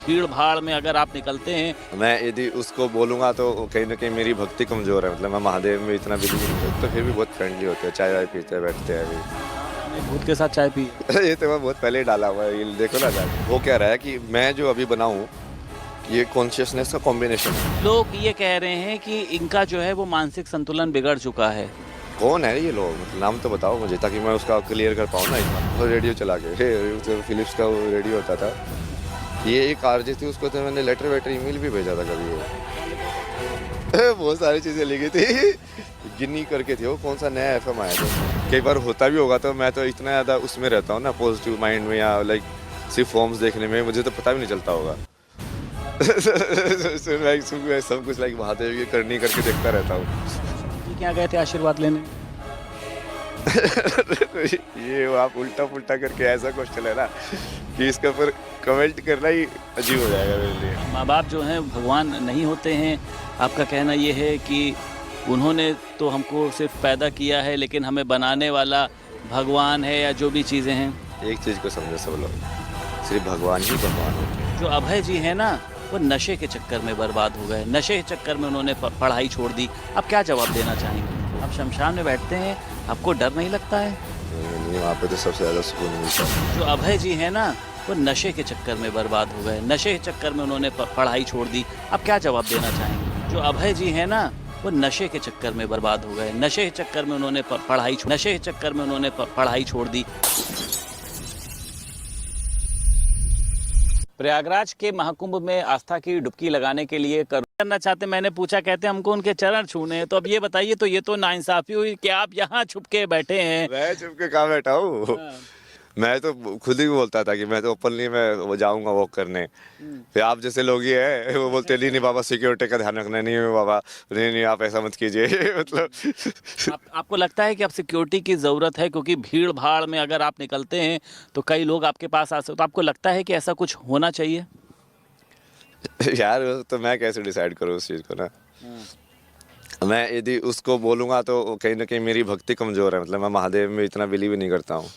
भीड़ भाड़ में अगर आप निकलते हैं। मैं यदि उसको बोलूँगा तो कहीं न कहीं मेरी भक्ति कमज़ोर है, मतलब मैं महादेव में इतना बिलीव नहीं करता। तो फिर भी बहुत फ्रेंडली होते हैं, चाय-वाय पीते हैं, बैठते हैं आपने भूत के साथ चाय पी है? अभी। ये तो मैं बहुत पहले ही डाला हुआ है, ये देखो ना जाके। वो कह रहा है कि मैं जो अभी बना हूँ, ये कॉन्शियसनेस का कॉम्बिनेशन है। लोग ये कह रहे हैं कि इनका जो है वो मानसिक संतुलन बिगड़ चुका है। कौन है ये लोग? मतलब नाम तो बताओ मुझे, ताकि मैं उसका क्लियर कर पाऊँ ना एक बार। वो रेडियो चला के, जो फिलिप्स का वो रेडियो होता था, ये एक आरजे थी, उसको तो मैंने लेटर-वेटर, ईमेल भी भेजा था कभी ये। बहुत सारी चीज़ें लिखी थी, गिन्नी करके थी वो, कौन सा नया एफएम आया था। कई बार होता भी होगा तो मैं तो इतना ज़्यादा उसमें रहता हूँ ना, पॉजिटिव माइंड में, या लाइक सिर्फ फॉर्म्स देखने में, मुझे तो पता भी नहीं चलता होगा। लाइक सब कुछ लाइक महादेव की करनी करके देखता रहता हूँ। जी क्या गए थे आशीर्वाद लेने? ये वो आप उल्टा-पुल्टा करके ऐसा क्वेश्चन है ना कि इसके ऊपर कमेंट करना ही अजीब हो जाएगा मेरे लिए। माँ बाप जो हैं भगवान नहीं होते हैं। आपका कहना ये है कि उन्होंने तो हमको सिर्फ पैदा किया है, लेकिन हमें बनाने वाला भगवान है या जो भी चीज़ें हैं। एक चीज़ को समझो सब लोग, सिर्फ भगवान ही भगवान होते हैं। जो अभय जी हैं ना, वो नशे के चक्कर में बर्बाद हो गए। नशे के चक्कर में उन्होंने पढ़ाई छोड़ दी। आप क्या जवाब देना चाहेंगे? आप शमशान में बैठते हैं, आपको डर नहीं लगता है? नहीं, वहाँ पे तो सबसे ज़्यादा सुकून मिलता है। जो अभय जी हैं ना, वो नशे के चक्कर में बर्बाद हो गए। नशे के चक्कर में उन्होंने पढ़ाई छोड़ दी। आप क्या जवाब देना चाहेंगे? जो अभय जी हैं ना, वो नशे के चक्कर में बर्बाद हो गए। नशे के चक्कर में उन्होंने पढ़ाई छोड़ दी। प्रयागराज के महाकुंभ में आस्था की डुबकी लगाने के लिए करना चाहते, मैंने पूछा, कहते हमको उनके चरण छूने हैं। तो अब ये बताइए, तो ये तो नाइंसाफी हुई कि आप यहाँ छुप के बैठे हैं। मैं चुप के कहाँ बैठा हूँ? मैं तो खुद ही बोलता था कि मैं तो ओपनली मैं वो जाऊँगा वॉक करने। फिर आप जैसे लोग ही हैं, वो बोलते नहीं नहीं बाबा सिक्योरिटी का ध्यान रखना, नहीं है बाबा, नहीं नहीं आप ऐसा मत कीजिए। मतलब आपको लगता है कि अब सिक्योरिटी की ज़रूरत है, क्योंकि भीड़ भाड़ में अगर आप निकलते हैं तो कई लोग आपके पास आ सकते, तो आपको लगता है कि ऐसा कुछ होना चाहिए? यार तो मैं कैसे डिसाइड करूँ उस चीज़ को ना? मैं यदि उसको बोलूँगा तो कहीं न कहीं मेरी भक्ति कमज़ोर है, मतलब मैं महादेव में इतना बिलीव ही नहीं करता हूँ।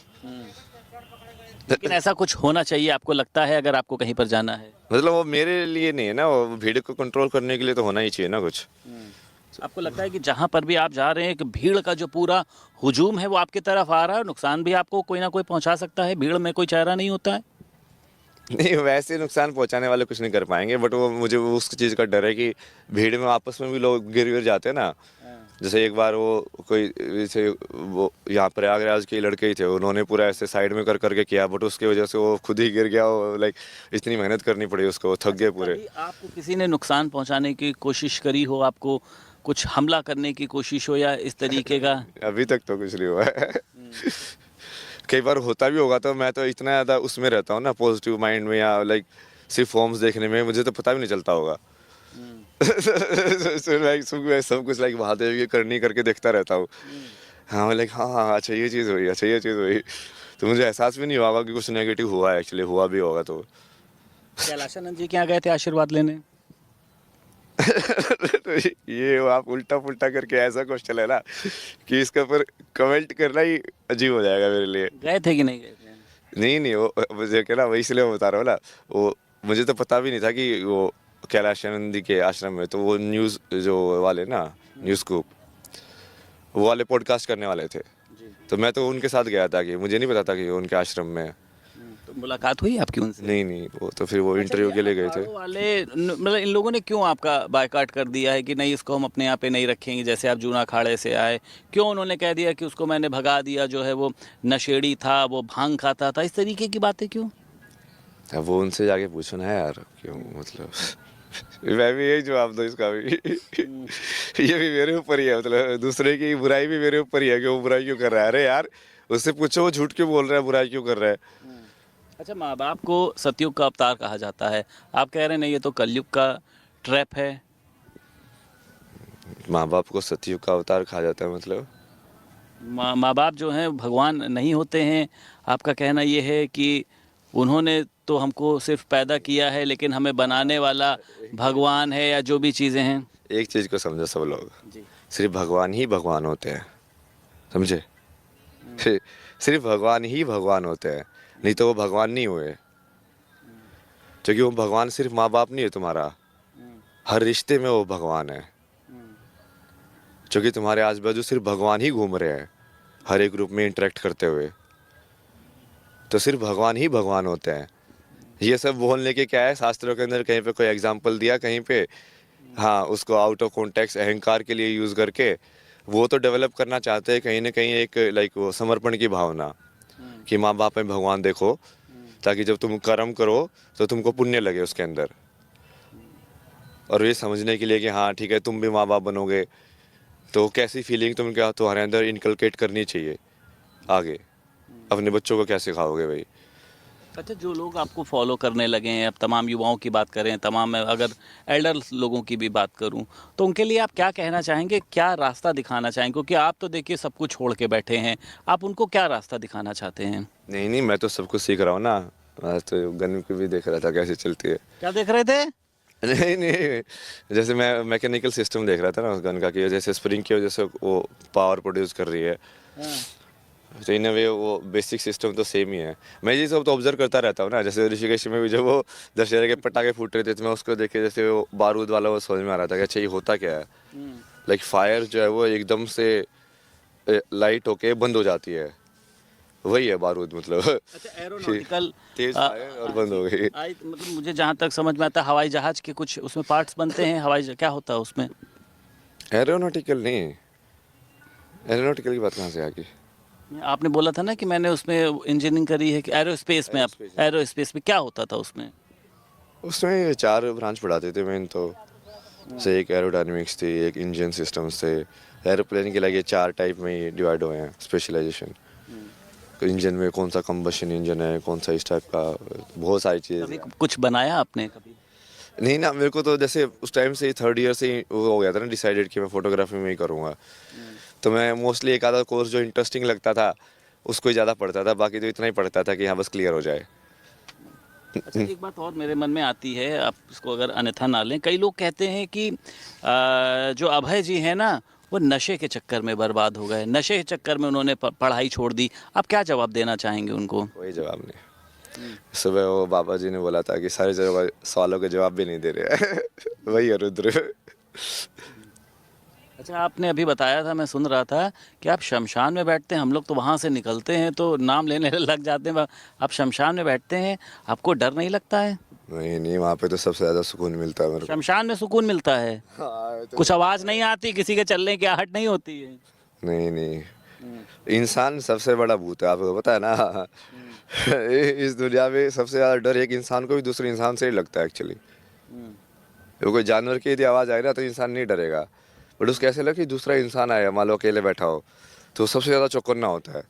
लेकिन ऐसा कुछ होना चाहिए, आपको लगता है, अगर आपको कहीं पर जाना है? मतलब वो मेरे लिए नहीं है ना, वो भीड़ को कंट्रोल करने के लिए तो होना ही चाहिए ना कुछ। आपको लगता है कि जहाँ पर भी आप जा रहे हैं, कि भीड़ का जो पूरा हुजूम है वो आपकी तरफ आ रहा है, नुकसान भी आपको कोई ना कोई पहुँचा सकता है? भीड़ में कोई चारा नहीं होता है? नहीं, वैसे नुकसान पहुँचाने वाले कुछ नहीं कर पाएँगे, बट वो मुझे वो उस चीज़ का डर है कि भीड़ में आपस में भी लोग गिर-विर जाते हैं ना। जैसे एक बार वो कोई जैसे वो यहाँ प्रयागराज के लड़के ही थे, उन्होंने पूरा ऐसे साइड में कर के किया, बट उसकी वजह से वो खुद ही गिर गया। वो लाइक इतनी मेहनत करनी पड़ी उसको, वो थक गए पूरे। कभी आपको किसी ने नुकसान पहुँचाने की कोशिश करी हो, आपको कुछ हमला करने की कोशिश हो या इस तरीके का? अभी तक तो कुछ नहीं हुआ है। कई बार होता भी होगा तो मैं तो इतना ज़्यादा उसमें रहता हूँ ना, पॉजिटिव माइंड में, या लाइक सिर्फ फॉर्म्स देखने में, मुझे तो पता भी नहीं चलता होगा। लाइक सब कुछ लाइक महादेव की करनी करके देखता रहता हूँ। हाँ, मैं लाइक हाँ, हाँ, अच्छा ये चीज़ हुई, अच्छा ये चीज़ हुई। तो मुझे एहसास भी नहीं हुआ कि कुछ नेगेटिव हुआ है, एक्चुअली हुआ भी होगा तो। कैलाशानंद जी के यहाँ गए थे आशीर्वाद लेने? तो ये वो आप उल्टा-पुल्टा करके ऐसा क्वेश्चन है ना कि इसके ऊपर कमेंट करना ही अजीब हो जाएगा मेरे लिए। गए थे कि नहीं गए थे? नहीं, नहीं, वो मुझे क्या ना, वही इसलिए मैं बता रहा हूँ ना, वो मुझे तो पता भी नहीं था कि वो कैलाशानंद जी के आश्रम में, तो वो न्यूज़ जो वाले ना, न्यूज़ स्कूप, वो वाले पॉडकास्ट करने वाले थे। जी। तो मैं तो उनके साथ गया था, कि मुझे नहीं पता था कि वो उनके आश्रम में है। तो मुलाकात हुई आपकी उनसे? नहीं, नहीं, वो तो फिर वो अच्छा, इंटरव्यू ये के लिए गए थे। अखाड़ों वाले मतलब इन लोगों ने क्यों आपका बायकॉट कर दिया है कि नहीं, इसको हम अपने यहाँ पे नहीं रखेंगे? जैसे आप जूना अखाड़े से आए, क्यों उन्होंने कह दिया कि उसको मैंने भगा दिया, जो है वो नशेड़ी था, वो भांग खाता था, इस तरीके की बातें क्यों? अब वो उनसे जाके पूछो ना यार, क्यों मतलब। मैं भी यही जवाब दूँ इसका भी। ये भी मेरे ऊपर ही है, मतलब दूसरे की बुराई भी मेरे ऊपर ही है कि वो बुराई क्यों कर रहा है। अरे यार, उससे पूछो वो झूठ क्यों बोल रहा है, बुराई क्यों कर रहा है। अच्छा, माँ बाप को सतयुग का अवतार कहा जाता है, आप कह रहे हैं नहीं, ये तो कलयुग का ट्रैप है। माँ बाप को सतयुग का अवतार कहा जाता है मतलब? माँ बाप जो हैं भगवान नहीं होते हैं। आपका कहना ये है कि उन्होंने तो हमको सिर्फ पैदा किया है, लेकिन हमें बनाने वाला भगवान है या जो भी चीज़ें हैं। एक चीज़ को समझो सब लोग, जी। सिर्फ भगवान ही भगवान होते हैं, समझे? सिर्फ भगवान ही भगवान होते हैं, नहीं तो वो भगवान नहीं हुए। क्योंकि वो भगवान सिर्फ माँ बाप नहीं है तुम्हारा, हर रिश्ते में वो भगवान है। क्योंकि तुम्हारे आजू बाजू सिर्फ भगवान ही घूम रहे हैं हर एक रूप में इंटरेक्ट करते हुए, तो सिर्फ भगवान ही भगवान होते हैं। ये सब बोलने के क्या है, शास्त्रों के अंदर कहीं पे कोई एग्जाम्पल दिया, कहीं पे हाँ उसको आउट ऑफ कॉन्टेक्स्ट अहंकार के लिए यूज़ करके वो तो डेवलप करना चाहते हैं कहीं ना कहीं एक लाइक वो समर्पण की भावना कि माँ बाप में भगवान देखो, ताकि जब तुम कर्म करो तो तुमको पुण्य लगे उसके अंदर। और ये समझने के लिए कि हाँ ठीक है तुम भी माँ बाप बनोगे तो कैसी फीलिंग तुम क्या तुम्हारे अंदर इनकलकेट करनी चाहिए, आगे अपने बच्चों को क्या सिखाओगे भाई। अच्छा, जो लोग आपको फॉलो करने लगे हैं, अब तमाम युवाओं की बात करें, तमाम मैं अगर एल्डर लोगों की भी बात करूं, तो उनके लिए आप क्या कहना चाहेंगे, क्या रास्ता दिखाना चाहेंगे? क्योंकि आप तो देखिए सब कुछ छोड़ के बैठे हैं, आप उनको क्या रास्ता दिखाना चाहते हैं? नहीं नहीं, मैं तो सब कुछ सीख रहा हूँ ना। आज तो गन की भी देख रहा था कैसे चलती है। क्या देख रहे थे? नहीं नहीं, जैसे मैं मैकेनिकल सिस्टम देख रहा था ना उस गन का, कि जैसे स्प्रिंग की वजह से वो पावर प्रोड्यूस कर रही है, तो इन वे वो बेसिक सिस्टम तो सेम ही है। मैं ये सब तो ऑब्जर्व करता रहता हूँ ना, जैसे ऋषिकेश में भी जब वो दशहरे के पटाखे फूट रहे थे तो मैं उसको देखे, जैसे वो बारूद वाला वो समझ में आ रहा था कि अच्छा ये होता क्या है। लाइक फायर जो है वो एकदम से लाइट होके बंद हो जाती है, वही है बारूद मतलब। अच्छा, एरोनॉटिकल तेज फायर और बंद हो गई। मतलब मुझे जहाँ तक समझ में आता है, हवाई जहाज के कुछ उसमें पार्ट्स बनते हैं, क्या होता है उसमें? एरोनॉटिकल नहीं, एरोनॉटिकल की बात कहाँ से आ गई? आपने बोला था ना कि मैंने उसमें इंजीनियरिंग करी है, कि एरोस्पेस में, आप एरोस्पेस में क्या होता था उसमें? उसमें 4 ब्रांच पढ़ाते थे मेन तो, जैसे एक एरोडायनेमिक्स थी, एक इंजन सिस्टम्स थे। एरोप्लेन के लगे 4 टाइप में डिवाइड हुए हैं स्पेशलाइजेशन। इंजन में कौन सा कंबशन इंजन है, कौन सा इस टाइप का, बहुत सारी चीज़ें। कभी कुछ बनाया आपने कभी? नहीं ना, मेरे को तो जैसे उस टाइम से 3rd ईयर से ही वो हो गया था ना डिसाइडेड कि मैं फोटोग्राफी में ही करूँगा। तो मैं मोस्टली एक आधा कोर्स जो इंटरेस्टिंग लगता था उसको ही ज़्यादा पढ़ता था, बाकी तो इतना ही पढ़ता था कि हाँ बस क्लियर हो जाए। अच्छा, एक बात और मेरे मन में आती है, आप इसको अगर अन्यथा ना लें, कई लोग कहते हैं कि जो अभय जी हैं ना, वो नशे के चक्कर में बर्बाद हो गए, नशे के चक्कर में उन्होंने पढ़ाई छोड़ दी। आप क्या जवाब देना चाहेंगे उनको? कोई जवाब नहीं। सुबह वो बाबा जी ने बोला था कि सारे सवालों के जवाब भी नहीं दे रहे वही है रुद्र। अच्छा, आपने अभी बताया था, मैं सुन रहा था कि आप शमशान में बैठते हैं। हम लोग तो वहाँ से निकलते हैं तो नाम लेने लग जाते हैं, आप शमशान में बैठते हैं, आपको डर नहीं लगता है? नहीं नहीं, वहाँ पे तो सबसे ज़्यादा सुकून मिलता है मेरे को। शमशान में सुकून मिलता है? हाँ, तो कुछ आवाज़ नहीं आती, किसी के चलने की आहट नहीं होती है? नहीं नहीं, इंसान सबसे बड़ा भूत है, आपको पता है ना। इस दुनिया में सबसे ज़्यादा डर एक इंसान को भी दूसरे इंसान से ही लगता है एक्चुअली। कोई जानवर की यदि आवाज़ आए ना तो इंसान नहीं डरेगा, बट उसको ऐसे लगे कि दूसरा इंसान आया, मान लो अकेले बैठा हो, तो सबसे ज़्यादा चौकन्ना होता है।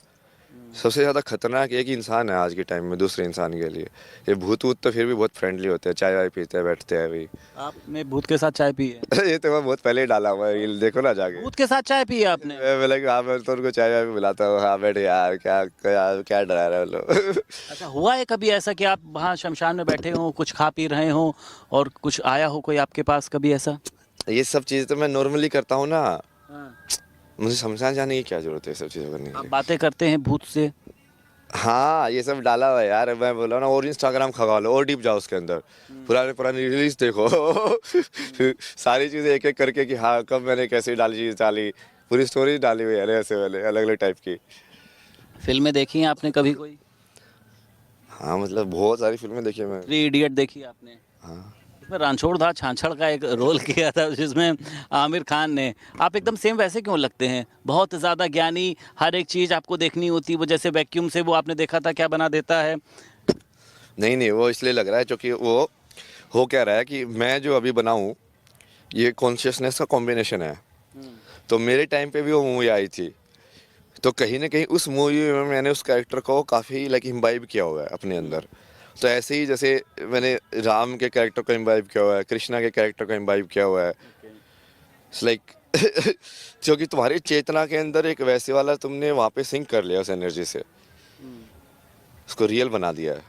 सबसे ज़्यादा खतरनाक एक इंसान है आज के टाइम में दूसरे इंसान के लिए। ये भूत वूत तो फिर भी बहुत फ्रेंडली होते हैं, चाय वाय पीते हैं, बैठते हैं भाई। आपने भूत के साथ चाय पी है? ये तो मैं बहुत पहले ही डाला हुआ है, ये देखो ना जाके। भूत के साथ चाय पी है आपने? मैं बोला कि हाँ, मैं तो उनको चाय वाय भी बुलाता हूँ, हाँ बैठ यार, क्या क्या क्या डरा रहे हो लोग। अच्छा, हुआ है कभी ऐसा कि आप वहाँ शमशान में बैठे हों, कुछ खा पी रहे हों और कुछ आया हो कोई आपके पास, कभी ऐसा? ये सब चीज़ तो मैं नॉर्मली करता हूँ ना, मुझे शमशान जाने की क्या जरूरत है ये सब चीज़ें करने के आप लिए। बातें करते हैं भूत से? हाँ ये सब डाला हुआ है यार, मैं बोला ना, और इंस्टाग्राम खगा लो और डीप जाओ उसके अंदर, पुराने पुरानी रील्स देखो। सारी चीज़ें एक एक करके कि हाँ कब मैंने कैसी डाली चीज़ डाली, पूरी स्टोरी डाली हुई है ऐसे वाले अलग अलग टाइप की। फिल्में देखी हैं आपने कभी कोई? हाँ मतलब बहुत सारी फिल्में देखी है मैं। 3 इडियट देखी आपने? हाँ इसमें रणछोड़ छाछड़ का एक रोल किया था जिसमें आमिर खान ने। आप एकदम सेम वैसे क्यों लगते हैं? बहुत ज़्यादा ज्ञानी, हर एक चीज़ आपको देखनी होती, वो जैसे वैक्यूम से वो आपने देखा था क्या बना देता है। नहीं नहीं, वो इसलिए लग रहा है क्योंकि वो हो क्या रहा है कि मैं जो अभी बनाऊँ ये कॉन्शियसनेस का कॉम्बिनेशन है। तो मेरे टाइम पे भी वो मूवी आई थी, तो कहीं ना कहीं उस मूवी में मैंने उस कैरेक्टर को काफ़ी लाइक इम्बाइब किया हुआ है अपने अंदर। तो ऐसे ही जैसे मैंने राम के कैरेक्टर को इम्बाइब किया हुआ है, कृष्णा के कैरेक्टर को इम्बाइब किया हुआ है। लाइक क्योंकि तुम्हारी चेतना के अंदर एक वैसे वाला तुमने वहाँ पे सिंक कर लिया उस एनर्जी से, उसको रियल बना दिया है।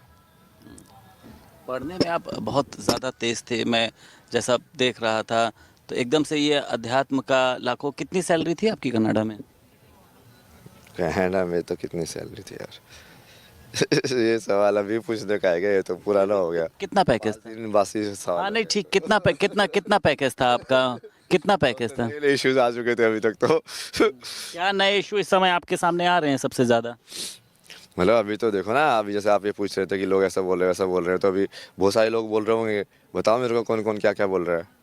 पढ़ने में आप बहुत ज़्यादा तेज़ थे, मैं जैसा देख रहा था, तो एकदम से ये अध्यात्म का लाखों। कितनी सैलरी थी आपकी कनाडा में? कनाडा में तो कितनी सैलरी थी यार, ये सवाल अभी पूछने का है क्या? ये तो पुराना हो गया। कितना पैकेज था? बासी हाँ सवाल नहीं ठीक, कितना पैकेज था आपका? कितना पैकेज था? इश्यूज आ चुके थे अभी तक तो। क्या नए इशू इस समय आपके सामने आ रहे हैं सबसे ज्यादा? मतलब अभी तो देखो ना, अभी जैसे आप ये पूछ रहे थे कि लोग ऐसा बोल रहे हैं ऐसा बोल रहे हैं, तो अभी बहुत सारे लोग बोल रहे होंगे। बताओ मेरे को कौन कौन क्या क्या बोल रहा है।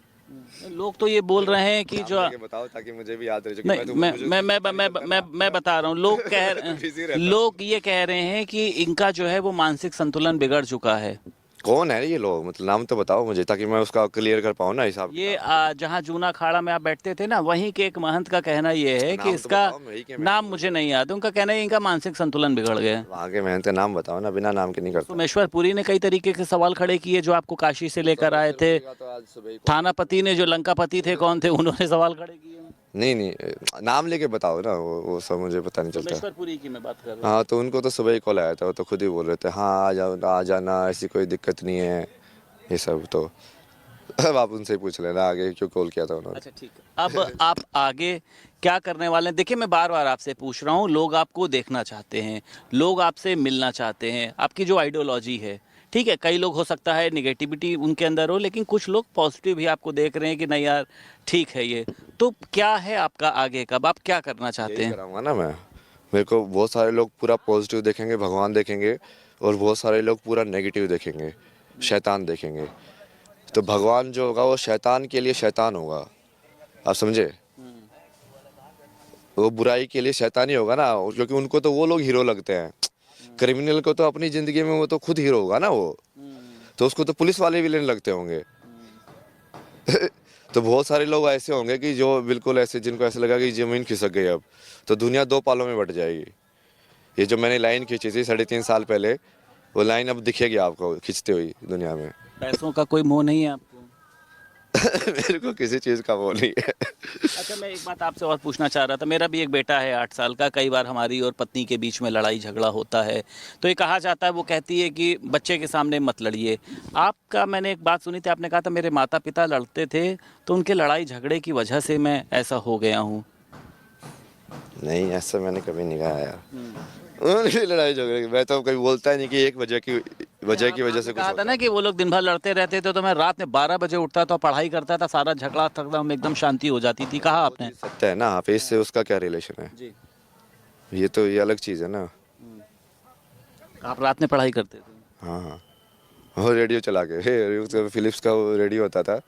लोग तो ये बोल रहे हैं कि जो नाम लेके बताओ ताकि मुझे भी याद रहे, क्योंकि नहीं, तो मैं मुझे मैं मैं मैं मैं मैं बता रहा हूँ, बिजी रहता हूँ। लोग ये कह रहे हैं कि इनका जो है वो मानसिक संतुलन बिगड़ चुका है। कौन है ये लोग? मतलब नाम तो बताओ मुझे ताकि मैं उसका क्लियर कर पाऊँ ना हिसाब। ये जहाँ जूना अखाड़ा में आप बैठते थे ना, वहीं के एक महंत का कहना ये है कि नाम तो इसका बताओ, मैं ही के नाम मुझे नहीं याद, उनका कहना है इनका मानसिक संतुलन बिगड़ गया है। वहाँ के मेहनत का नाम बताओ ना, बिना नाम के नहीं करता। सोमेश्वर पुरी ने कई तरीके के सवाल खड़े किए जो आपको काशी से लेकर आए थे। तो आज सुबह ही थानापति ने, जो लंकापति थे कौन थे, उन्होंने सवाल खड़े किए। नहीं, नाम लेके बताओ ना, वो सब मुझे पता नहीं चलता। सोमेश्वर पुरी की मैं बात कर रहा हूँ। हाँ, तो उनको तो सुबह ही कॉल आया था, वो तो खुद ही बोल रहे थे हाँ आ जाओ, आ जाना, ऐसी कोई दिक्कत नहीं है, ये सब तो। अब आप उनसे ही पूछ लेना आगे क्यों कॉल किया था उन्होंने। अच्छा ठीक है, अब आप आगे क्या करने वाले हैं? देखिए मैं बार बार आपसे पूछ रहा हूँ, लोग आपको देखना चाहते हैं, लोग आपसे मिलना चाहते हैं, आपकी जो आइडियोलॉजी है, ठीक है, कई लोग हो सकता है निगेटिविटी उनके अंदर हो, लेकिन कुछ लोग पॉजिटिव भी आपको देख रहे हैं कि नहीं यार ठीक है ये। तो क्या है आपका आगे कब, आप क्या करना चाहते यही हैं? कराऊंगा ना मैं। मेरे को बहुत सारे लोग पूरा पॉजिटिव देखेंगे, भगवान देखेंगे, और बहुत सारे लोग पूरा नेगेटिव देखेंगे, शैतान देखेंगे। तो भगवान जो होगा वो शैतान के लिए शैतान होगा, आप समझे? वो बुराई के लिए शैतान ही होगा ना, क्योंकि उनको तो वो लोग हीरो लगते हैं। क्रिमिनल को तो अपनी जिंदगी में वो तो खुद हीरो होगा ना वो, तो उसको तो पुलिस वाले विलेन लगते होंगे। तो बहुत सारे लोग ऐसे होंगे कि जो बिल्कुल ऐसे, जिनको ऐसा लगा कि जमीन खिसक गई अब, तो दुनिया दो पालों में बट जाएगी। ये जो मैंने लाइन खींची थी 3.5 साल पहले, वो लाइन अब दिखेगी आपको खींचते हुई दुनिया में। पैसों का कोई मोह नहीं है आपको? मेरे को किसी चीज़ का वो नहीं है। अच्छा मैं एक बात आपसे और पूछना चाह रहा था, मेरा भी एक बेटा है 8 साल का, कई बार हमारी और पत्नी के बीच में लड़ाई झगड़ा होता है, तो ये कहा जाता है, वो कहती है कि बच्चे के सामने मत लड़िए। आपका मैंने एक बात सुनी थी, आपने कहा था मेरे माता पिता लड़ते थे तो उनके लड़ाई झगड़े की वजह से मैं ऐसा हो गया हूँ। नहीं, ऐसा मैंने कभी नहीं कहा यार। उनकी लड़ाई झगड़े की मैं तो कभी बोलता ही नहीं कि एक वजह की वजह से कुछ कहा था होता ना कि वो लोग दिन भर लड़ते रहते थे, तो मैं रात में 12 बजे उठता था, पढ़ाई करता था, सारा झगड़ा थकड़ा में एकदम शांति हो जाती थी। कहा आपने? है। सत्य है ना, आप इससे उसका क्या रिलेशन है? जी, ये अलग चीज़ है ना। आप रात में पढ़ाई करते थे? हाँ, वो रेडियो चला के, फिलिप्स का वो रेडियो होता था।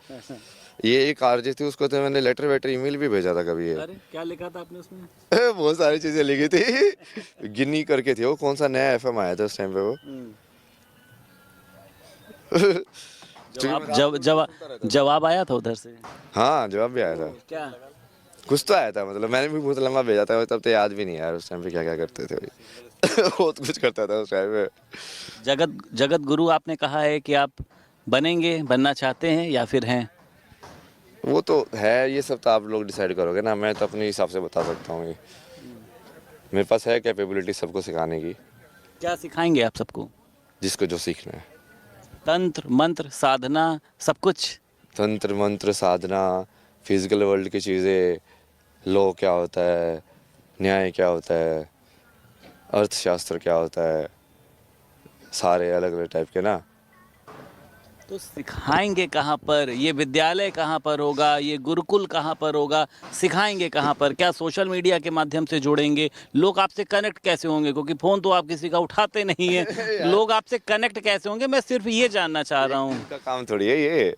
ये एक आरजे थी, उसको तो मैंने लेटर वेटर ईमेल भी भेजा था कभी। ये अरे क्या लिखा था आपने उसमें? बहुत सारी चीजें लिखी थी। गिन्नी करके थी वो, कौन सा नया एफएम आया था उस टाइम पे वो। जवाब आया था उधर से? हाँ, जवाब भी आया था, क्या? कुछ तो आया था, मतलब मैंने भी बहुत लंबा भेजा था, तब तो याद भी नहीं यार उस टाइम पे क्या क्या करते थे। बहुत कुछ करता था उस टाइम पे। जगत गुरु आपने कहा है कि आप बनेंगे, बनना चाहते हैं या फिर हैं? वो तो है, ये सब तो आप लोग डिसाइड करोगे ना, मैं तो अपने हिसाब से बता सकता हूँ। ये मेरे पास है कैपेबिलिटी सबको सिखाने की, क्या सिखाएंगे आप सबको? जिसको जो सीखना है। तंत्र मंत्र साधना सब कुछ? तंत्र मंत्र साधना, फिजिकल वर्ल्ड की चीज़ें, लॉ क्या होता है, न्याय क्या होता है, अर्थशास्त्र क्या होता है, सारे अलग अलग टाइप के ना। तो सिखाएंगे कहाँ पर? ये विद्यालय कहाँ पर होगा? ये गुरुकुल कहाँ पर होगा? सिखाएंगे कहाँ पर? क्या सोशल मीडिया के माध्यम से जोड़ेंगे? लोग आपसे कनेक्ट कैसे होंगे, क्योंकि फ़ोन तो आप किसी का उठाते नहीं हैं। लोग आपसे कनेक्ट कैसे होंगे, मैं सिर्फ ये जानना चाह रहा हूँ। उनका काम थोड़ी है ये,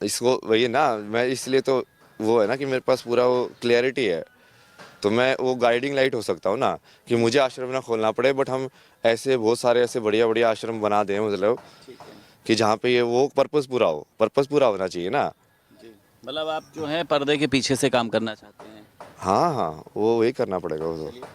इसको वही ना, मैं इसलिए तो वो है ना कि मेरे पास पूरा वो क्लियरिटी है, तो मैं वो गाइडिंग लाइट हो सकता हूँ ना, कि मुझे आश्रम ना खोलना पड़े, बट हम ऐसे बहुत सारे ऐसे बढ़िया बढ़िया आश्रम बना दें, मतलब कि जहाँ पे ये वो पर्पस पूरा होना चाहिए ना। मतलब आप जो है पर्दे के पीछे से काम करना चाहते हैं? हाँ हाँ, वो वही करना पड़ेगा वो तो।